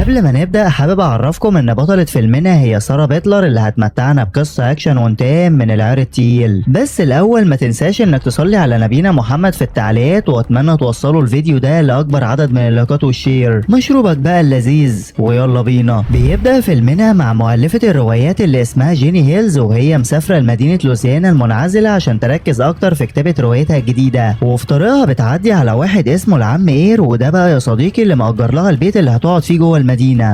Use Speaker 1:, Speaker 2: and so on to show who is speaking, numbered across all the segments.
Speaker 1: قبل ما نبدأ حابب أعرفكم إن بطلة فيلمنا هي سارة بيتلر اللي هتمتعنا بقصة أكشن وانتقام من العيار التقيل. بس الأول ما تنساش إنك تصلي على نبينا محمد في التعليقات، وأتمنى توصلوا الفيديو ده لأكبر عدد من اللايكات والشير. مشروبك بقى اللذيذ ويلا بينا. بيبدأ فيلمنا مع مؤلفة الروايات اللي اسمها جيني هيلز، وهي مسافرة لمدينة لوزيانا المنعزلة عشان تركز أكتر في كتابة روايتها الجديدة. وفي طريقها بتعدي على واحد اسمه العم إير، وده بقى يا صديقي اللي مأجر لها البيت اللي هتقعد فيه جوه المدينة.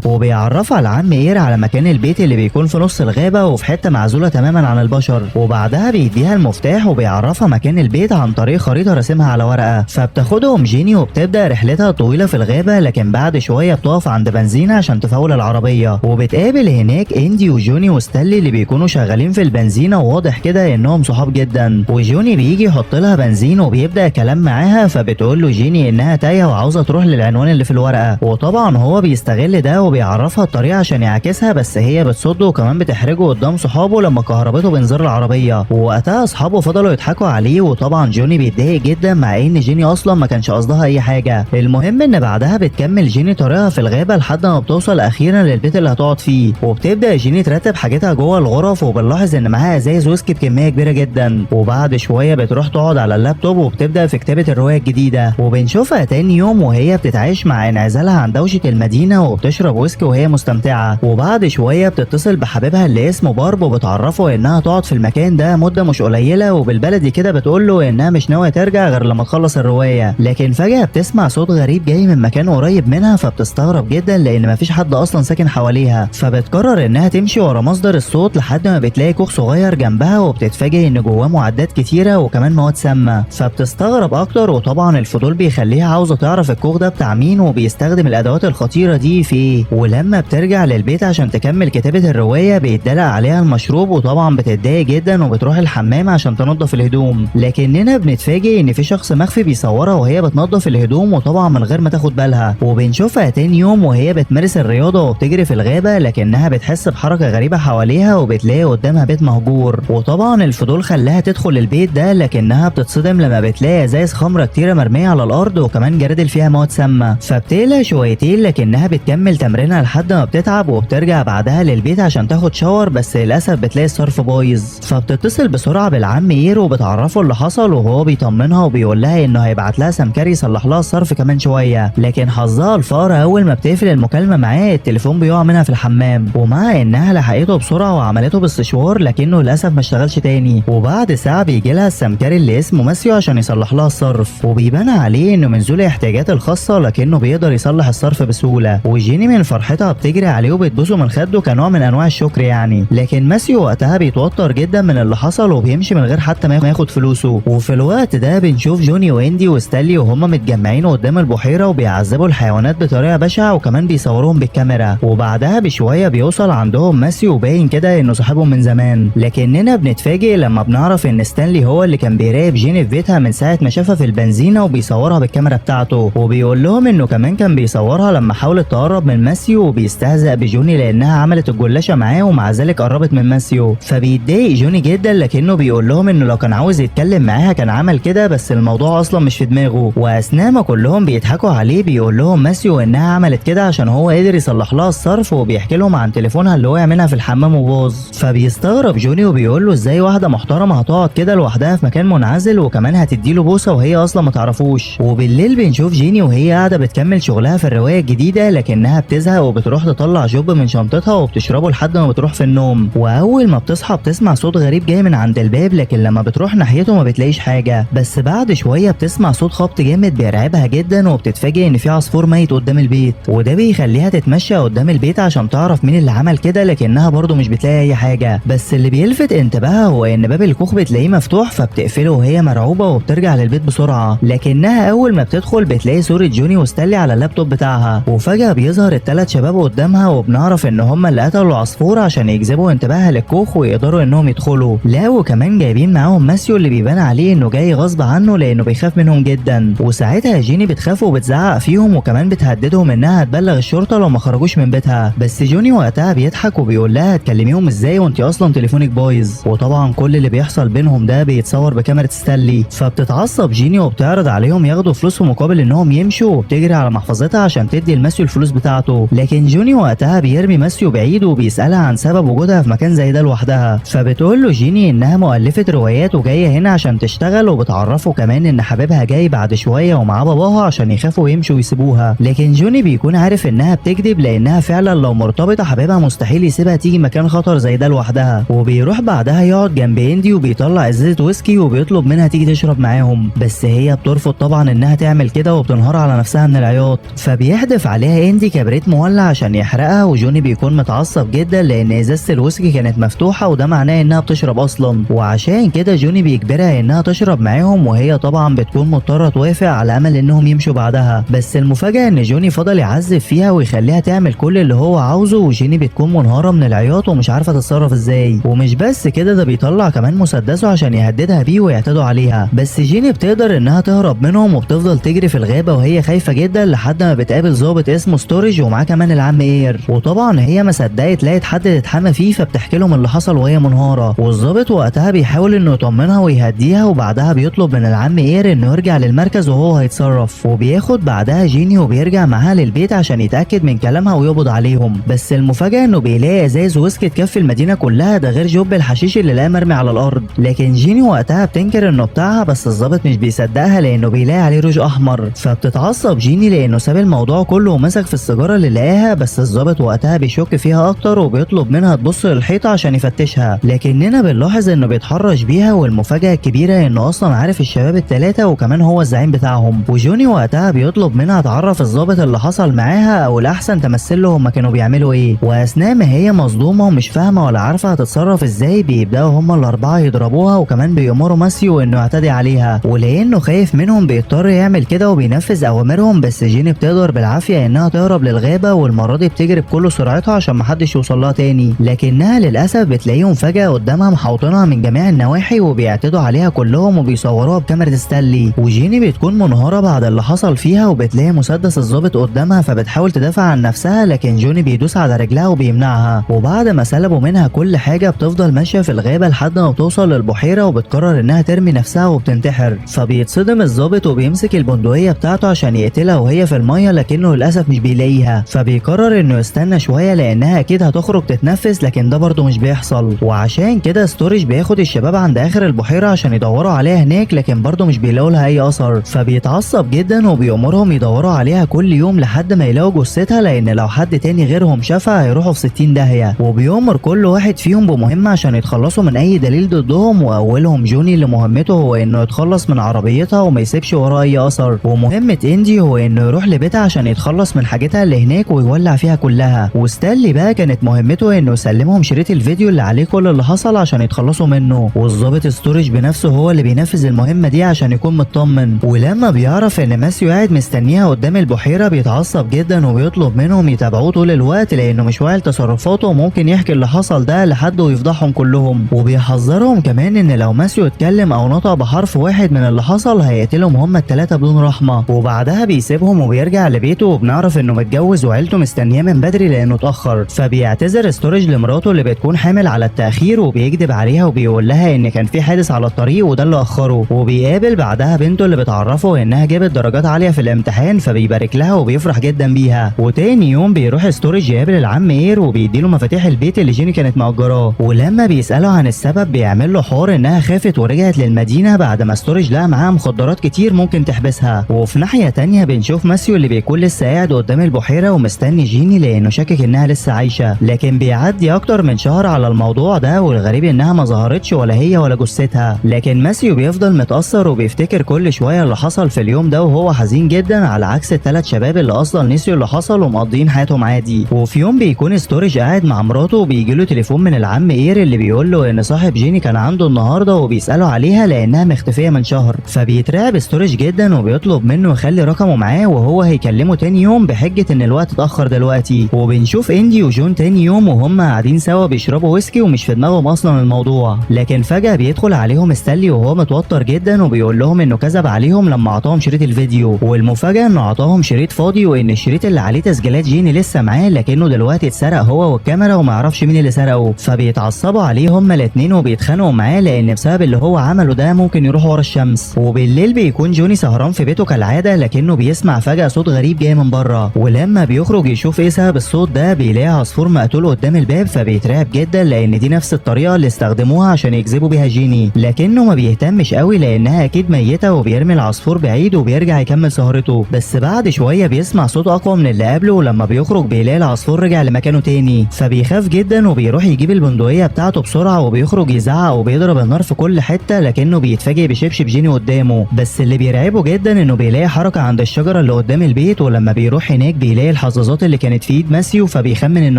Speaker 1: وبيعرفها العم إير على مكان البيت اللي بيكون في نص الغابة وفي حتة معزولة تماما عن البشر، وبعدها بيديها المفتاح وبيعرفها مكان البيت عن طريق خريطة رسمها على ورقة. فبتاخدهم جيني وبتبدأ رحلتها الطويلة في الغابة، لكن بعد شوية بتقف عند بنزينة عشان تفول العربية، وبتقابل هناك اندي وجوني وستانلي اللي بيكونوا شغالين في البنزينة، وواضح كده انهم صحاب جدا. وجوني بيجي يحط لها بنزين وبيبدأ كلام معاها، فبتقول له جيني انها تايهة وعاوزة تروح للعنوان اللي في الورقة، وطبعا هو بيستغل ده وبيعرفها الطريق عشان يعكسها، بس هي بتصده وكمان بتحرجه قدام صحابه لما كهربته بانذار العربية. ووقتها اصحابه فضلوا يضحكوا عليه، وطبعا جوني بيتضايق جدا مع ان جيني اصلا ما كانش قصدها اي حاجة. المهم ان بعدها بتكمل جيني طريقها في الغابة لحد ما بتوصل اخيرا للبيت اللي هتقعد فيه، وبتبدأ جيني ترتب حاجتها جوه الغرف، وبنلاحظ ان معاها ازايز ويسكي بكمية كبيرة جدا. وبعد شوية بتروح تقعد على اللابتوب وبتبدأ في كتابة الرواية الجديدة. وبنشوفها تاني يوم وهي بتتعايش مع انعزالها عن دوشة المدينة وبتشرب ويسكي وهي مستمتعة. وبعد شوية بتتصل بحبيبها اللي اسمه بارب وبتعرفه انها تقعد في المكان ده مدة مش قليلة، وبالبلدي كده بتقول له انها مش ناوية ترجع غير لما تخلص الرواية. لكن فجأة بتسمع صوت غريب جاي من مكان قريب منها، فبتستغرب جدا لان مفيش حد اصلا ساكن حواليها. فبتقرر انها تمشي ورا مصدر الصوت لحد ما بتلاقي كوخ صغير جنبها، وبتتفاجئ ان جواه معدات كتيرة وكمان مواد سامة. فبتستغرب اكتر، وطبعا الفضول بيخليها عاوزة تعرف الكوخ ده بتاع مين وبيستخدم الادوات الخطيرة دي في ايه. ولما بترجع للبيت عشان تكمل كتابة الرواية بيتدلق عليها المشروب، وطبعا بتتضايق جدا وبتروح الحمام عشان تنظف الهدوم. لكننا بنتفاجئ ان في شخص مخفي بيصورها وهي بتنظف الهدوم، وطبعا من غير ما تاخد بالها. وبنشوفها تاني يوم وهي بتمارس الرياضة وبتجري في الغابة، لكنها بتحس بحركة غريبة حواليها وبتلاقي قدامها بيت مهجور. وطبعا الفضول خلاها تدخل البيت ده، لكنها بتتصدم لما بتلاقي ازايز خمرة كتيرة مرمية على الارض وكمان جرادل فيها مواد سامة. فبتقلق شويتين، لكنها بتكمل تمرينها لحد ما بتتعب، وبترجع بعدها للبيت عشان تاخد شاور، بس للاسف بتلاقي الصرف بايظ. فبتتصل بسرعة بالعم اير وبتعرفه اللي حصل، وهو بيطمنها وبيقول لها انه هيبعت لها سمكري يصلح لها الصرف كمان شوية. لكن حظها الفقر اول ما بتقفل المكالمة معاه التليفون بيقع منها في الحمام، ومع انها لحقته بسرعة وعملته باستشوار لكنه للاسف ما اشتغلش تاني. وبعد ساعة بيجي لها السمكري اللي اسمه ماسيو عشان يصلح لها الصرف، وبيبان عليه انه من ذوي الاحتياجات الخاصة لكنه بيقدر يصلح الصرف بسهولة. وجيني من فرحتها بتجري عليه وبتبوسه من خده كنوع من انواع الشكر يعني. لكن ماسيو وقتها بيتوتر جدا من اللي حصل وبيمشي من غير حتى ما ياخد فلوسه. وفي الوقت ده بنشوف جوني واندي وستانلي وهم متجمعين قدام البحيرة وبيعذبوا الحيوانات بطريقة بشعة وكمان بيصوروهم بالكاميرا. وبعدها بشوية بيوصل عندهم ماسيو وباين كده انه صاحبهم من زمان، لكننا بنتفاجئ لما بنعرف ان ستانلي هو اللي كان بيراقب جيني في بيتها من ساعة ما شافها في البنزينة وبيصورها بالكاميرا بتاعته. وبيقول لهم انه كمان كان بيصورها لما حاولت تقرب من ماسيو، وبيستهزأ بجوني لانها عملت الجلاشة معاه ومع ذلك قربت من ماسيو. فبيتضايق جوني جدا، لكنه بيقول لهم انه لو كان عاوز يتكلم معاها كان عمل كده، بس الموضوع اصلا مش في دماغه. واثناء ما كلهم بيضحكوا عليه بيقول لهم ماسيو انها عملت كده عشان هو قدر يصلح لها الصرف، وبيحكي لهم عن تليفونها اللي وقع منها في الحمام وباظ. فبيستغرب جوني وبيقول له ازاي واحده محترمه هتقعد كده لوحدها في مكان منعزل وكمان هتديله بوسه وهي اصلا ما تعرفوش. وبالليل بنشوف جيني وهي قاعده بتكمل شغلها في الروايه الجديده، لكنها بتزهق وبتروح تطلع جوب من شنطتها وبتشربه لحد ما بتروح في النوم. واول ما بتصحى بتسمع صوت غريب جاي من عند الباب، لكن لما بتروح ناحيته ما بتلاقيش حاجه. بس بعد شويه بتسمع صوت خبط جامد بيرعبها جدا، وبتتفاجئ ان في عصفور ميت قدام البيت، وده بيخليها تتمشى قدام البيت عشان تعرف مين اللي عمل كده، لكنها برضه مش بتلاقي اي حاجه. بس اللي بيلفت انتباهها هو ان باب الكوخ بتلاقيه مفتوح، فبتقفله وهي مرعوبه وبترجع للبيت بسرعه. لكنها اول ما بتدخل بتلاقي صوره جوني وستانلي على اللابتوب بتاعها، وفجاه بيظهر الثلاث شباب قدامها، وبنعرف ان هم اللي قتلوا العصفور عشان يجذبوا انتباهها للكوخ ويقدروا انهم يدخلوا. لا وكمان جايبين معاهم ماسيو اللي بيبان عليه انه جاي غصب عنه لانه بيخاف منهم جدا. وساعتها جيني بتخاف وبتزعق فيهم وكمان بتهددهم انها هتبلغ الشرطه لو ما خرجوش من بيتها. بس جوني وقتها بيضحك وبيقول لها هتكلميهم ازاي وانت اصلا تليفونك بايظ. وطبعا كل اللي بيحصل بينهم ده بيتصور بكاميرا ستانلي. فبتتعصب جيني وبتعرض عليهم ياخدوا فلوسهم مقابل انهم يمشوا، وبتجري على محفظتها عشان تدي لماسيو الفلوس بتاعته. لكن جوني وقتها بيرمي ماسيو بعيد وبيسألها عن سبب وجودها في مكان زي ده لوحدها، فبتقول له جيني انها مؤلفة روايات وجاية هنا عشان تشتغل، وبتعرفه كمان ان حبيبها جاي بعد شوية ومعاه باباها عشان يخافوا يمشوا ويسيبوها. لكن جوني بيكون عارف انها بتكذب لانها فعلا لو مرتبطة حبيبها مستحيل يسيبها تيجي مكان خطر زي ده لوحدها. وبيروح بعدها يقعد جنب اندي وبيطلع ازازة ويسكي وبيطلب منها تيجي تشرب معاهم، بس هي بترفض طبعا انها تعمل كده وبتنهار على نفسها من العياط. فبيحدف عليها اندي كبريت مولع عشان يحرقها، وجوني بيكون متعصب جدا لان ازازة الويسكي كانت مفتوحة وده معناه انها بتشرب اصلا، وعشان كده جوني بيجبرها انها تشرب معاهم، وهي طبعا بتكون مضطرة توافق على امل انهم يمشوا بعدها. بس المفاجأة ان جوني فضل يعذب فيها ويخليها تعمل كل اللي هو عاوزه، وجيني بتكون منهارة من العياط ومش عارفة تتصرف ازاي. ومش بس كده، ده بيطلع كمان مسدسه عشان يهددها بيه ويعتدوا عليها، بس جيني بتقدر انها تهرب منهم وبتفضل تجري في الغابة وهي خايفة جدا لحد ما بتقابل ضابط اسمه ستورج ومعاه كمان العم اير. وطبعا هي ما صدقت لقت حد تتحمى فيه، فبتحكي لهم اللي حصل وهي منهارة. والضابط وقتها بيحاول انه يطمنها ويهديها، وبعدها بيطلب من العم اير انه يرجع للمركز وهو هيتصرف، وبياخد بعدها جيني وبيرجع معاها للبيت عشان يتأكد من كلامها ويقبض عليهم. بس المفاجأة انه بيلاقي ازاز ويسكي تكفي المدينة كلها، ده غير جوب الحشيش اللي لقاه مرمي على الارض. لكن جيني وقتها بتنكر انه بتاعها، بس الضابط مش بيصدقها لانه بيلاقي عليه روج احمر. فبتتعصب جيني لانه ساب الموضوع كله ومسك في السيجاره اللي لقاها، بس الضابط وقتها بيشك فيها اكتر وبيطلب منها تبص للحيطه عشان يفتشها. لكننا بنلاحظ انه بيتحرش بيها، والمفاجاه الكبيره انه اصلا عارف الشباب الثلاثه وكمان هو الزعيم بتاعهم. وجوني وقتها بيطلب منها تعرف الضابط اللي حصل معاها، او الاحسن تمثل له هما كانوا بيعملوا ايه. واثناء ما هي مصدومه ومش فاهمه ولا عارفه هتتصرف ازاي، بيبداوا هما الاربعه يضربوها، وكمان بيأمروا ماسيو انه يعتدي عليها، ولانه خايف منهم بيضطر يعمل كده وبينفذ اوامرهم. بس جيني بتقدر بالعافيه انها تهرب للغابه، والمره دي بتجري بكل سرعتها عشان محدش يوصل لها تاني. لكنها للاسف بتلاقيهم فجاه قدامها محاوطينها من جميع النواحي وبيعتدوا عليها كلهم وبيصوروها بكاميرا ستانلي. وجيني بتكون منهاره بعد اللي حصل فيها، وبتلاقي مسدس الضابط قدامها فبتحاول تدافع عن نفسها، لكن جوني بيدوس على رجلها وبيمنعها. وبعد ما سلبوا منها كل حاجه بتفضل ماشيه في الغابه لحد ما بتوصل للبحيره، وبتقرر انها ترمي نفسها وبتنتحر. فبيتصدم الضابط وبيمسك البندقيه بتاعته عشان يقتلها وهي في الميه، لكنه للاسف مش بيلاقيها. فبيقرر انه يستنى شويه لانها اكيد هتخرج تتنفس، لكن ده برضه مش بيحصل. وعشان كده ستورج بياخد الشباب عند اخر البحيره عشان يدوروا عليها هناك، لكن برضه مش بيلاقوا لها اي اثر. فبيتعصب جدا وبيأمرهم يدوروا عليها كل يوم لحد ما يلاقوا جثتها، لان لو حد تاني غيرهم شافها هيروحوا في 60 داهيه. وبيأمر كل واحد فيهم بمهمه عشان يتخلصوا من اي دليل ضدهم، واولهم جوني اللي مهمته هو انه يتخلص من عربيتها وما يسيبش وراه اي اثر. ومهمه اندي هو انه يروح لبيتها عشان يتخلص من حاجتها اللي هناك ويولع فيها كلها. وستانلي بقى كانت مهمته انه يسلمهم شريط الفيديو اللي عليه كل اللي حصل عشان يتخلصوا منه. والضابط ستورج بنفسه هو اللي بينفذ المهمه دي عشان يكون مطمن. ولما بيعرف ان ماسيو قاعد مستنيها قدام البحيره بيتعصب جدا وبيطلب منهم يتابعوه طول الوقت، لانه مش واعي لتصرفاته وممكن يحكي اللي حصل ده لحد ويفضحهم كلهم. وبيحذرهم كمان ان لو ماسيو اتكلم او نطق بحرف واحد من اللي حصل هيقتلهم هما الثلاثه بدون رحمه. وبعدها بيسيبهم وبيرجع لبيته، وبنعرف انه متجوز وعيلته مستنياه من بدري لانه اتاخر. فبيعتذر ستورج لمراته اللي بتكون حامل على التاخير، وبيكذب عليها وبيقول لها ان كان في حادث على الطريق وده اللي اخره. وبيقابل بعدها بنته اللي بتعرفه انها جابت درجات عاليه في الامتحان، فبيبارك لها وبيفرح جدا بيها. وتاني يوم بيروح ستورج يقابل العم اير وبيديله مفاتيح البيت اللي جيني كانت مأجراه. ولما بيسأله عن السبب بيعمل له حوار انها خافت ورجعت للمدينه بعد ما ستورج لقى معاها مخدرات كتير ممكن تحبسها. وفي ناحيه تانيه بنشوف ماسيو اللي بيكون لسه قاعد قدام البحيره ومستني جيني لانه شاكك انها لسه عايشه، لكن بيعدي اكتر من شهر على الموضوع ده، والغريب انها ما ظهرتش ولا هي ولا جثتها. لكن ماسيو بيفضل متأثر وبيفتكر كل شويه اللي حصل في اليوم ده وهو حزين جدا، على عكس الثلاث شباب اللي اصلا نسيوا اللي حصل ومقضيين حياتهم عادي. وفي يوم بيكون ستورج قاعد مع مراته وبيجي له تليفون من العم اير اللي بيقول له ان صاحب جيني كان عنده النهارده وبيسأله عليها لانها مختفيه من شهر. فبيترعب ستورج جدا وبيطلب منه يخلي رقمه معاه وهو هيكلمه تاني يوم بحجه ان الوقت اتاخر دلوقتي. وبنشوف اندي وجون تاني يوم وهم قاعدين سوا بيشربوا ويسكي ومش في دماغهم اصلا الموضوع. لكن فجاه بيدخل عليهم ستانلي وهو متوتر جدا وبيقول لهم انه كذب عليهم لما اعطاهم شريط الفيديو. والمفاجاه انه اعطاهم شريط فاضي، وان الشريط اللي عليه تسجيلات جيني لسه معاه، لكنه دلوقتي اتسرق هو والكاميرا وما يعرفش مين اللي سرقه. فبيتعصبوا عليه هما الاثنين وبيتخانقوا معاه لان بسبب اللي هو عمله ده ممكن يروح ورا الشمس. وبالليل بيكون جوني سهران في بيته كالعاده، لكنه بيسمع فجاه صوت غريب جاي من بره، ولما بيخرج يشوف ايه سبب الصوت ده بيلاقي عصفور مقتول قدام الباب، فبيترعب جدا لان دي نفس الطريقه اللي استخدموها عشان يجذبوا بيها جيني، لكنه ما بيهتمش قوي لانها اكيد ميته وبيرمي العصفور بعيد وبيرجع يكمل سهرته. بس بعد شويه بيسمع صوت اقوى من اللي قبله، ولما بيخرج بيلاقي العصفور رجع لمكانه تاني، فبيخاف جدا وبيروح يجيب البندقيه بتاعته بسرعه وبيخرج يزعق وبيضرب النار في كل حته، لكنه بيتفاجئ بشبشب جيني قدامه. بس اللي بيرعبه جدا انه بيلاقي حركه عند الشجره اللي قدام البيت، ولما بيروح هناك بيلاقي الحظاظات اللي كانت في ايد ماسيو، فبيخمن ان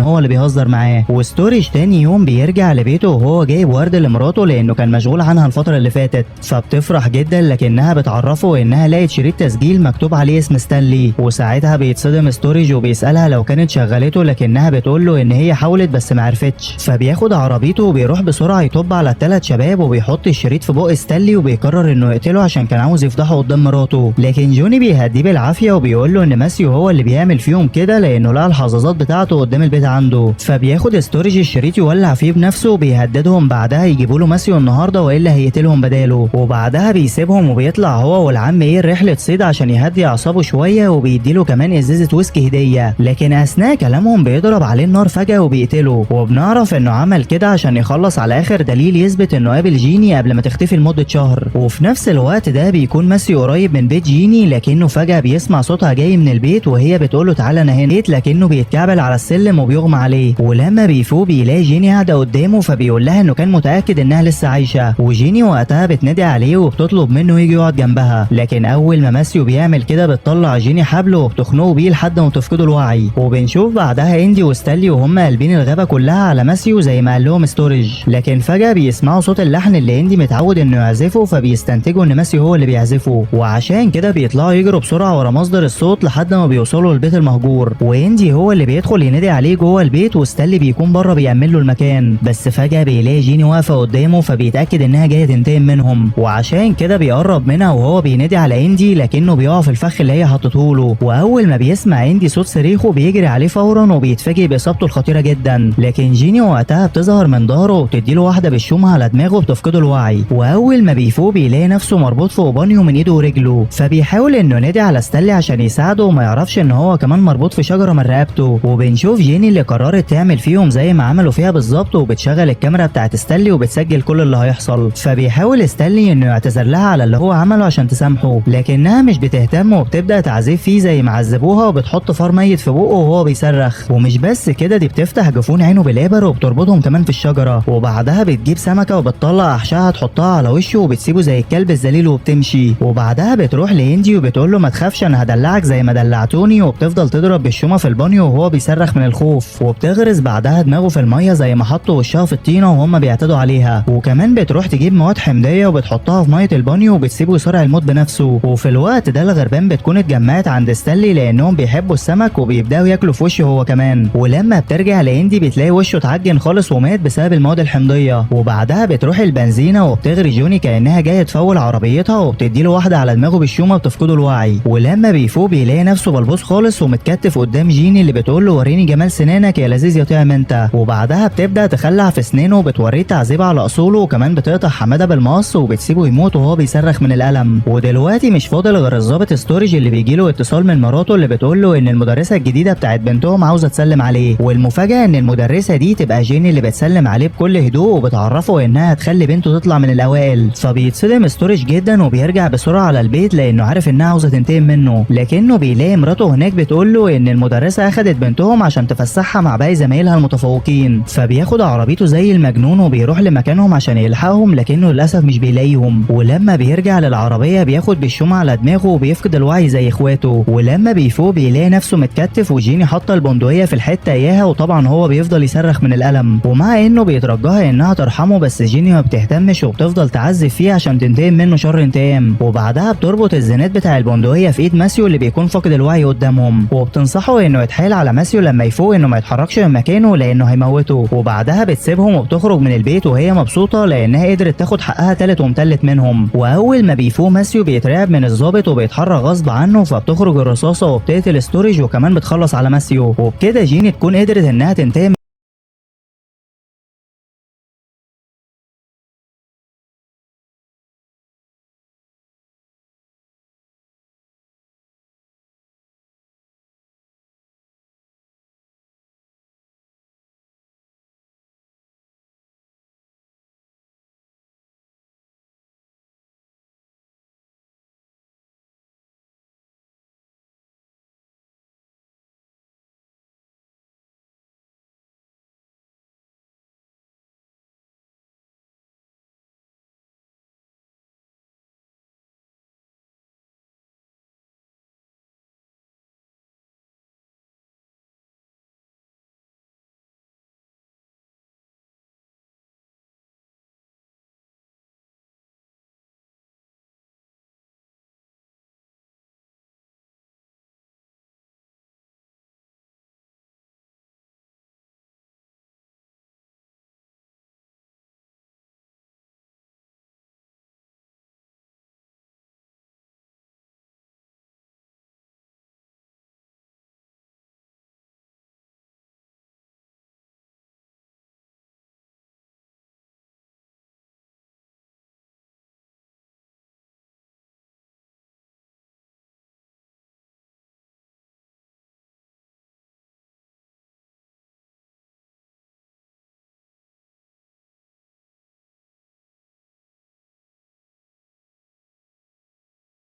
Speaker 1: هو اللي بيهزر معاه. وستوريج تاني يوم بيرجع لبيته وهو جايب ورد لمراته لانه كان مشغول عنها الفتره اللي فاتت، فبتفرح جدا لكنها بتعرفه انها لقت شريط تسجيل مكتوب عليه اسم ستانلي. وساعتها بيتصدم ستوريج وبيسالها لو كانت شغلته، لكنها بتقول له ان هي حاولت بس ما عرفتش. فبياخد عربيته وبيروح بسرعه يطب على الثلاث شباب وبيحط الشريط في بق ستانلي وبيقرر انه يقتله عشان كان عاوز يفضحه قدام مراته، لكن جوني بيهديه بالعافيه وبيقول له ان ماسيو هو اللي بيعمل فيهم كده لانه لقى الحظاظات بتاعته قدام البيت عنده. فبياخد ستوريج الشريط يولع فيه بنفسه وبيهددهم بعدها يجيبوا له ماسيو النهارده والا هيقتلهم بداله، وبعدها بيسيبهم وبيطلع هو والعم ايه رحله صيد عشان يهدي اعصابه شويه، وبيديله كمان ازازه ويسكي هديه. لكن اثناء كلامهم بيضرب عليه النار فجاه وبيقتله، وبنعرف انه عمل كده عشان يخلص على اخر دليل يثبت انه قابل جيني قبل ما تختفي لمده شهر. وفي نفس الوقت ده بيكون ماسيو قريب من بيت جيني، لكنه فجاه بيسمع صوتها جاي من البيت وهي بتقول له تعالى انا هنا، لكنه بيتكعبل على السلم وبيغمى عليه. ولما بيفوق بيلاقي جيني قاعده قدامه، فبيقول لها انه كان متاكد انها لسه عايشه، وجيني وقتها بتنادي عليه وبتطلب منه يجي يقعد جنبها. لكن اول ما ماسيو بيعمل كده بتطلع جيني حبله وبتخنقه بيه لحد ما تفقده الوعي. وبنشوف بعدها اندي وستانلي وهم قلبين الغابه كلها على ماسيو زي ما قال لهم ستوريج، لكن فجاه بيسمعوا صوت اللحن اللي اندي متعود انه يعزفه، فبيستنتجوا ان ماسيو هو اللي بيعزفه، وعشان كده بيطلعوا يجروا بسرعه ورا مصدر الصوت لحد ما بيوصلوا للبيت المهجور. واندي هو اللي بيدخل ينادي عليه جوه البيت، وستانلي بيكون بره بيأمن له المكان. بس فجاه بيلاقي جيني واقفه قدامه، فبيتاكد انها جايه تنتقم منهم، وعشان كده بيقرب منها وهو بينادي على اندي، لكنه بيقع في الفخ اللي هي حطته له. واول ما بيسمع اندي صوت صريخه بيجري عليه فورا وبيتفاجئ باصابته الخطيره جدا، لكن جيني وقتها بتظهر من ظهره وبتديله واحده بالشومه على دماغه وبتفقده الوعي. واول ما بيفوق بيلاقي نفسه مربوط فوق بانيو من ايده ورجله، فبيحاول انه ينادي على ستانلي عشان يساعده وما يعرفش ان هو كمان مربوط في شجره من رقبته. وبنشوف جيني اللي قررت تعمل فيهم زي ما عملوا فيها بالظبط، وبتشغل الكاميرا بتاعت ستانلي وبتسجل كل اللي هيحصل. فبيحاول ستانلي انه يعتذر لها على اللي هو عمله عشان تسامحه، لكنها مش بتهتم وبتبدا تعذب فيه زي ما عذبوها، وبتحط فار ميت في بقه وهو بيصرخ. ومش بس كده، دي بتفتح جفون عينه بالابر وبتربطهم كمان في الشجره، وبعدها بتجيب سمكه وبتطلع احشائها تحطها على وشه وبتسيبه زي الكلب الذليل وبتمشي. وبعدها بتروح لاندي وبتقول له ما تخافش انا هدلعك زي ما دلعتوني، وبتفضل تضرب بالشومه في البانيو وهو بيصرخ من الخوف، وبتغرز بعدها دماغه في الميه زي ما حطوا وشها في الطينه وهم بيعتدوا عليها. وكمان بتروح تجيب مواد حمضيه وبتحطها في ميه البانيو وبتسيبه يصارع الموت بنفسه. وفي الوقت ده الغربان بتكون اتجمعت عند ستانلي لانهم بيحبوا السمك وبيبداوا ياكلوا في وشه هو كمان. ولما بترجع لاندي بتلاقي وشه اتعجن خالص ومات بسبب المواد الحمضيه. وبعدها بتروح البنزينه وبتغري جوني كانها جايه تفول عربيتها، وبتديله واحده على دماغه بالشومه بتفقده الوعي. ولما بيفوق بيلاقي نفسه بلبوس خالص ومتكتف قدام جيني اللي بتقول له وريني جمال سنانك يا لذيذ يا طعم انت. وبعدها بتبدا تخلع في سنانه وبتوريه تعذيب على اصوله، وكمان بتقطع حماده بالمقص وبتسيبه يموت وهو بيصرخ من الالم. ودلوقتي مش فاضل غير الظابط ستوريج اللي بيجيله اتصال من مراته اللي بتقول له ان المدرسه الجديده بتاعت بنتهم عاوزه تسلم عليه. والمفاجاه ان المدرسه دي تبقى جيني اللي بتسلم عليه بكل هدوء وبتعرفه انها هتخلي بنته تطلع من الاوائل. فبيتصدم ستوريج جدا وبيرجع بسرعه على البيت لانه عارف انها عاوزه تنتقم منه، لكنه بيلاقي مراته هناك بتقول له ان المدرسه اخدت بنتهم عشان تفسحها مع باقي زمايلها المتفوقين. فبياخد عربيته زي المجنون وبيروح لمكانهم عشان يلحقهم، لكنه للاسف مش بيلاقيهم. ولما بيرجع للعربيه بياخد بالشومه على دماغه وبيفقد الوعي زي اخواته. ولما بيفوق بيلاقي نفسه متكتف وجيني حاطه البندقيه في الحته اياها، وطبعا هو بيفضل يصرخ من الالم. ومع انه بيترجاها انها ترحمه بس جيني ما بتهتمش وبتفضل تعذب فيه عشان تنتقم منه شر انتقام. وبعدها بتربط الزناد بتاع البندقيه في ايد ماسيو اللي بيكون فاقد الوعي قدامهم، وبتنصحه انه يتحايل على ماسيو لما يفوق انه ما يتحركش من مكانه لانه هيموته. وبعدها بتسيبهم وبتخرج من البيت وهي مبسوطه لانها قدرت تاخد حقها تالت ومتلت منهم. واول ما بيفوق ماسيو بيترعب من الظابط وبيتحرك غصب عنه، فبتخرج الرصاصه وبتقتل ستوريج وكمان بتخلص على ماسيو. وبكده جيني تكون قدرت انها تنتقم